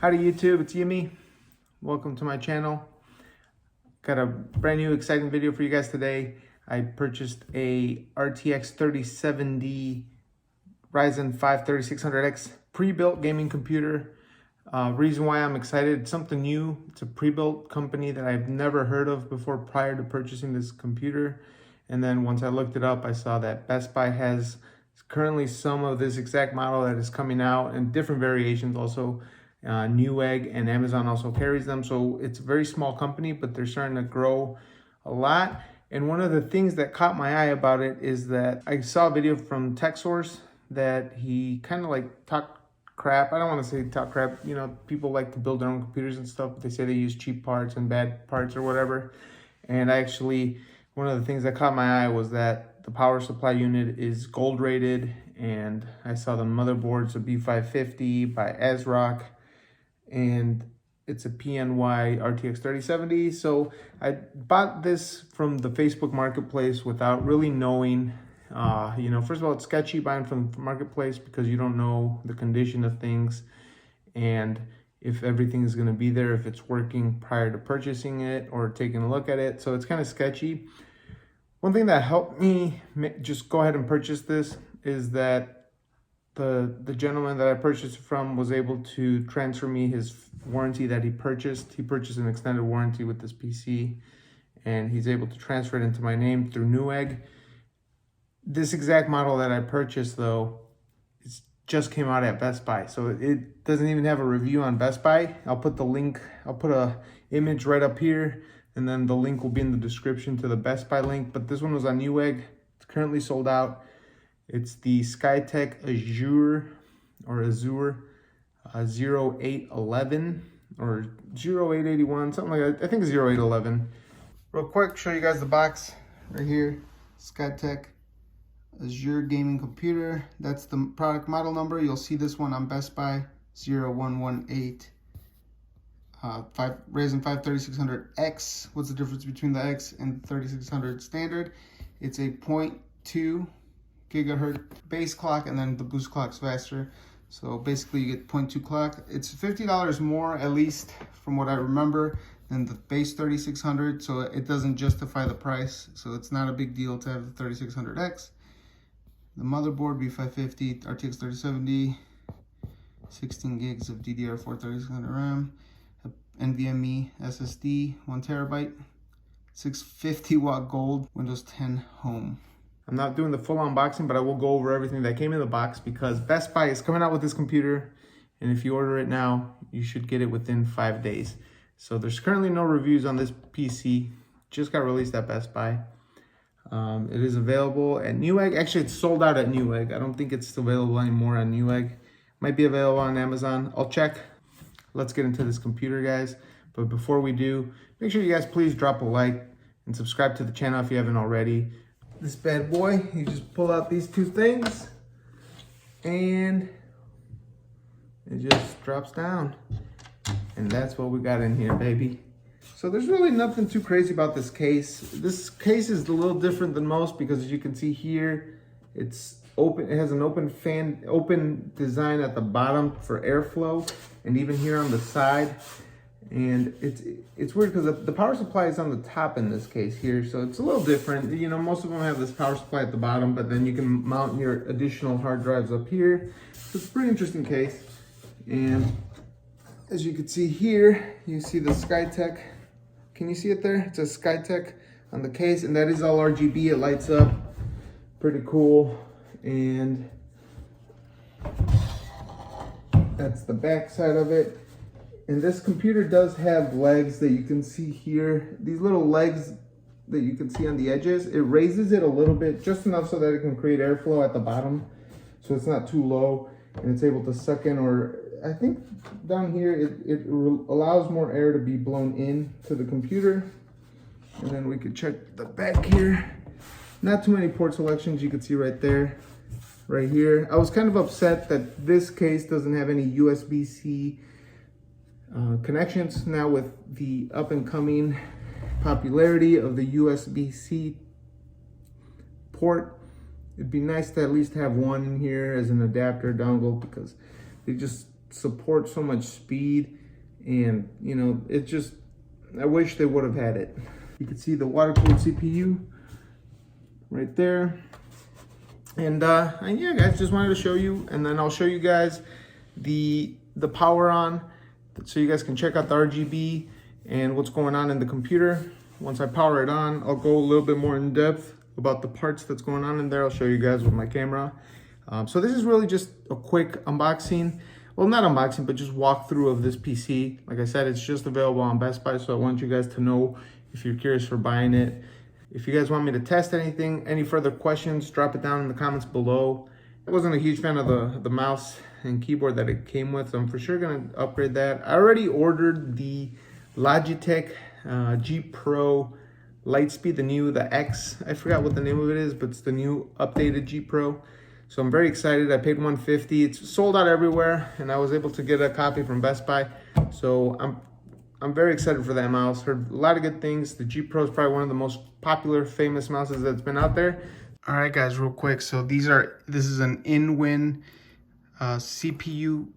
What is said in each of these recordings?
Howdy YouTube, it's Yimmy. Welcome to my channel. Got a brand new exciting video for you guys today. I purchased a RTX 3070 Ryzen 5 3600X pre-built gaming computer. Reason why I'm excited, it's something new. It's a pre-built company that I've never heard of before prior to purchasing this computer. And then once I looked it up, I saw that Best Buy has currently some of this exact model that is coming out and different variations also. Newegg and Amazon also carries them, so it's a very small company, but they're starting to grow a lot. And one of the things that caught my eye about it is that I saw a video from TechSource that he kind of like talked crap. I don't want to say talk crap, you know, people like to build their own computers and stuff, but they say they use cheap parts and bad parts or whatever. And one of the things that caught my eye was that the power supply unit is gold rated, and I saw the motherboard's a B550 by ASRock, and it's a PNY RTX 3070. So I bought this from the Facebook Marketplace without really knowing, first of all, it's sketchy buying from the Marketplace because you don't know the condition of things and if everything is going to be there, if it's working prior to purchasing it or taking a look at it. So it's kind of sketchy. One thing that helped me just go ahead and purchase this is that the gentleman that I purchased from was able to transfer me his warranty that he purchased. He purchased an extended warranty with this PC, and he's able to transfer it into my name through Newegg. This exact model that I purchased, though, just came out at Best Buy, so it doesn't even have a review on Best Buy. I'll put the link, I'll put a image right up here, and then the link will be in the description to the Best Buy link. But this one was on Newegg. It's currently sold out. It's the Skytech Azure 0811 or 0881, something like that. I think it's 0811. Real quick, show you guys the box right here. Skytech Azure gaming computer. That's the product model number. You'll see this one on Best Buy, 0118. Ryzen 5 3600X. What's the difference between the X and the 3600 standard? It's a 0.2 gigahertz base clock, and then the boost clock's faster. So basically you get 0.2 clock. It's $50 more, at least from what I remember, than the base 3600. So it doesn't justify the price. So it's not a big deal to have the 3600X. The motherboard, B550, RTX 3070, 16 gigs of DDR4 3600 RAM, NVMe SSD, 1 terabyte, 650 watt gold, Windows 10 Home. I'm not doing the full unboxing, but I will go over everything that came in the box because Best Buy is coming out with this computer, and if you order it now, you should get it within 5 days. So there's currently no reviews on this PC. Just got released at Best Buy. It is available at Newegg. Actually, it's sold out at Newegg. I don't think it's available anymore on Newegg. Might be available on Amazon. I'll check. Let's get into this computer, guys. But before we do, make sure you guys please drop a like and subscribe to the channel if you haven't already. This bad boy, you just pull out these two things and it just drops down. And that's what we got in here, baby. So there's really nothing too crazy about this case. This case is a little different than most because, as you can see here, it's open. It has an open design at the bottom for airflow, and even here on the side. And it's weird because the power supply is on the top in this case here, so it's a little different. You know, most of them have this power supply at the bottom, but then you can mount your additional hard drives up here. So it's a pretty interesting case. And as you can see here, you see the Skytech. Can you see it there? It says Skytech on the case, and that is all RGB. It lights up. Pretty cool. And that's the back side of it. And this computer does have legs that you can see here. These little legs that you can see on the edges, it raises it a little bit, just enough so that it can create airflow at the bottom. So it's not too low and it's able to suck in, or I think down here, it allows more air to be blown in to the computer. And then we could check the back here. Not too many port selections you can see right there, right here. I was kind of upset that this case doesn't have any USB-C connections. Now with the up and coming popularity of the USB-C port, it'd be nice to at least have one in here as an adapter dongle, because they just support so much speed, and you know, it just, I wish they would have had it. You can see the water-cooled CPU right there. And yeah, guys, just wanted to show you, and then I'll show you guys the power on, so you guys can check out the RGB and what's going on in the computer. Once I power it on, I'll go a little bit more in depth about the parts that's going on in there. I'll show you guys with my camera. So this is really just a quick unboxing. Well, not unboxing, but just walkthrough of this PC. Like I said, it's just available on Best Buy, so I want you guys to know if you're curious for buying it. If you guys want me to test anything, any further questions, drop it down in the comments below. I wasn't a huge fan of the mouse and keyboard that it came with, so I'm for sure gonna upgrade that. I already ordered the Logitech G Pro Lightspeed, the X. I forgot what the name of it is, but it's the new updated G Pro. So I'm very excited. I paid $150. It's sold out everywhere, and I was able to get a copy from Best Buy. So I'm very excited for that mouse. Heard a lot of good things. The G Pro is probably one of the most popular, famous mouses that's been out there. All right, guys, real quick. So this is an in-win CPU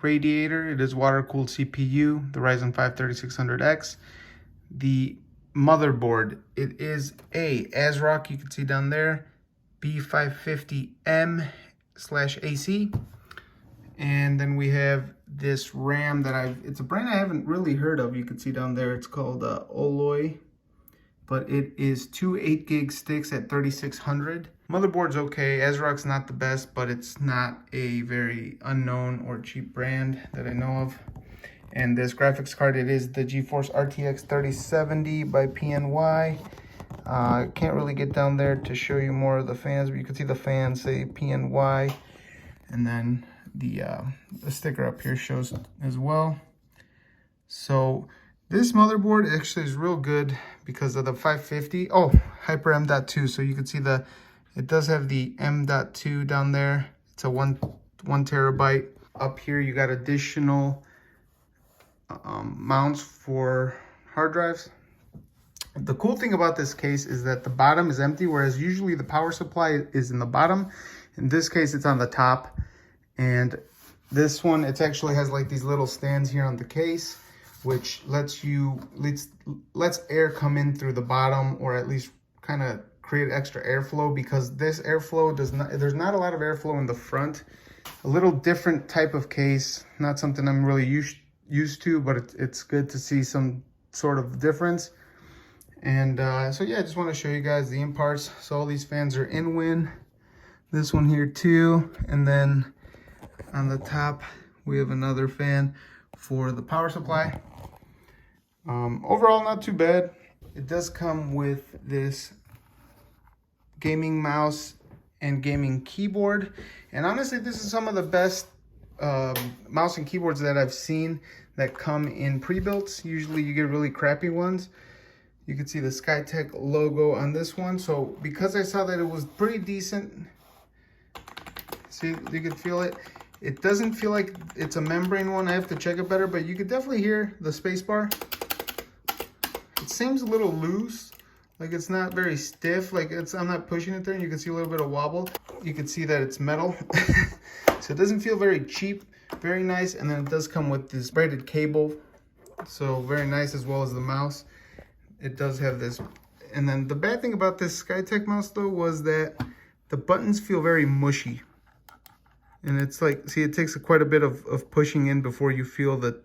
radiator. It is water-cooled CPU, the Ryzen 5 3600X. The motherboard, it is a ASRock, you can see down there, B550M/AC. And then we have this RAM that it's a brand I haven't really heard of. You can see down there, it's called Oloy, but it is 2 8GB sticks at 3600. Motherboard's okay. ASRock's not the best, but it's not a very unknown or cheap brand that I know of. And this graphics card, it is the GeForce RTX 3070 by PNY. Can't really get down there to show you more of the fans, but you can see the fans say PNY, and then the sticker up here shows as well. So this motherboard actually is real good because of the 550. Oh, Hyper M.2. So you can see it does have the M.2 down there. It's a one terabyte. Up here you got additional mounts for hard drives. The cool thing about this case is that the bottom is empty, whereas usually the power supply is in the bottom. In this case, it's on the top. And this one, it actually has like these little stands here on the case, which lets air come in through the bottom, or at least kind of create extra airflow, because this airflow there's not a lot of airflow in the front. A little different type of case, not something I'm really used to, but it's good to see some sort of difference. And so yeah, I just want to show you guys the in parts. So all these fans are in-win. This one here too, and then on the top we have another fan for the power supply. Overall, not too bad. It does come with this gaming mouse and gaming keyboard, and honestly, this is some of the best mouse and keyboards that I've seen that come in pre-built. Usually you get really crappy ones. You can see the Skytech logo on this one. So because I saw that it was pretty decent, see, you can feel it. It doesn't feel like it's a membrane one. I have to check it better, but you could definitely hear the space bar. It seems a little loose, like it's not very stiff, like I'm not pushing it there, and you can see a little bit of wobble. You can see that it's metal. So it doesn't feel very cheap, very nice. And then it does come with this braided cable, so very nice, as well as the mouse. It does have this. And then the bad thing about this Skytech mouse though was that the buttons feel very mushy. And it's like, see, it takes quite a bit of pushing in before you feel that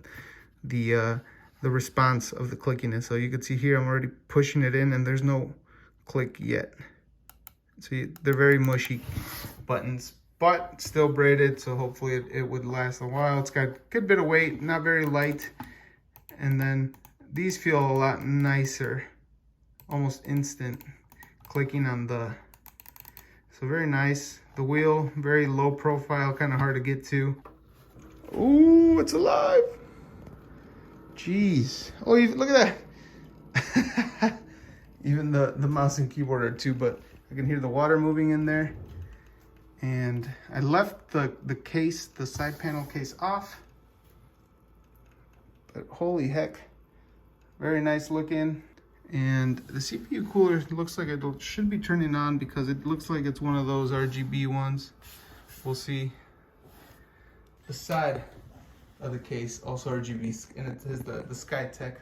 the response of the clickiness. So you can see here, I'm already pushing it in and there's no click yet. So they're very mushy buttons, but still braided. So hopefully it would last a while. It's got a good bit of weight, not very light. And then these feel a lot nicer, almost instant clicking on so very nice. The wheel, very low profile, kind of hard to get to. Ooh, it's alive. Jeez. Oh, look at that. Even the mouse and keyboard are too, but I can hear the water moving in there. And I left the case, the side panel case off. But holy heck. Very nice looking. And the CPU cooler looks like it should be turning on, because it looks like it's one of those RGB ones. We'll see. The side. of the case, also RGB, and it has the Skytech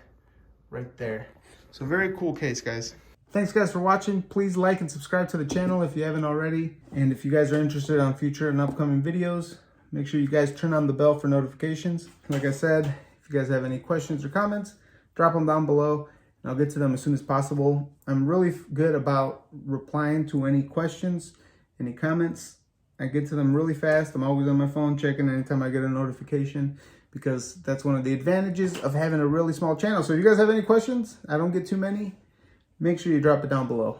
right there. So very cool case, guys. Thanks guys for watching. Please like and subscribe to the channel if you haven't already. And if you guys are interested on future and upcoming videos, make sure you guys turn on the bell for notifications. Like I said, if you guys have any questions or comments, drop them down below and I'll get to them as soon as possible. I'm really good about replying to any questions, any comments. I get to them really fast. I'm always on my phone checking anytime I get a notification, because that's one of the advantages of having a really small channel. So if you guys have any questions, I don't get too many, make sure you drop it down below.